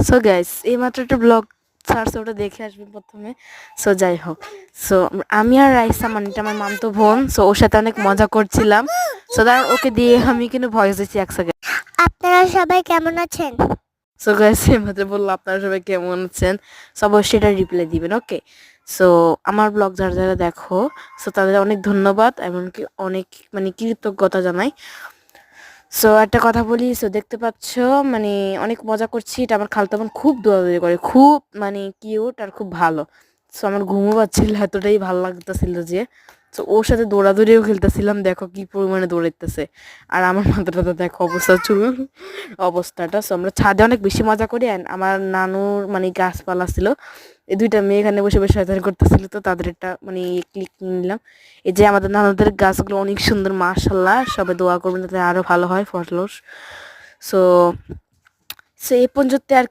So guys এইমাত্র একটা blog ছাড়ছে, ওটা দেখে আসবেন প্রথমে। সো যাই হোক, সো আমি আর রাইসা, মানে এটা আমার মামতো বোন, সো ওর সাথে অনেক মজা করছিলাম। সো দাঁড়ান, ওকে দিয়ে আমি কিন্তু ভয়েস দিচ্ছি 1 সেকেন্ড। আপনারা সবাই কেমন আছেন? সো গাইস এইমাত্র বললো আপনারা সবাই কেমন আছেন, সো অবশ্যই এটা রিপ্লাই দিবেন, ওকে? সো আমার ব্লগ যারা যারা দেখো, সো তাদের অনেক ধন্যবাদ, এমনকি অনেক মানে কৃতজ্ঞতা জানাই। সো একটা কথা বলি, সো দেখতে পাচ্ছ মানে অনেক মজা করছি। এটা আমার খালতো বোন খুব দৌড়াদৌড়ি করে, খুব মানে কিউট আর খুব ভালো। সো আমার ঘুমও পাচ্ছিল, এতটাই ভালো লাগতেছিল যে। সো ওর সাথে দৌড়াদৌড়িও খেলতেছিলাম, দেখো কি পরিমাণে দৌড়াইতেছে। আর আমার মাথাটা দেখো অবস্থা, চুল অবস্থাটা। সো আমরা ছাদে অনেক বেশি মজা করি। অ্যান্ড আমার নানুর মানে গাছপালা ছিল, এই দুইটা মেয়ে এখানে বসে বসে শয়তানি করতেছিল, তো তাদের একটা মানে ক্লিক নিলাম। এই যে আমাদের নানুদের গাছগুলো অনেক সুন্দর, মাশাল্লাহ। সবাই দোয়া করবেন যাতে আরো ভালো হয় ফসল। সো সো এই পর্যন্ত আর কি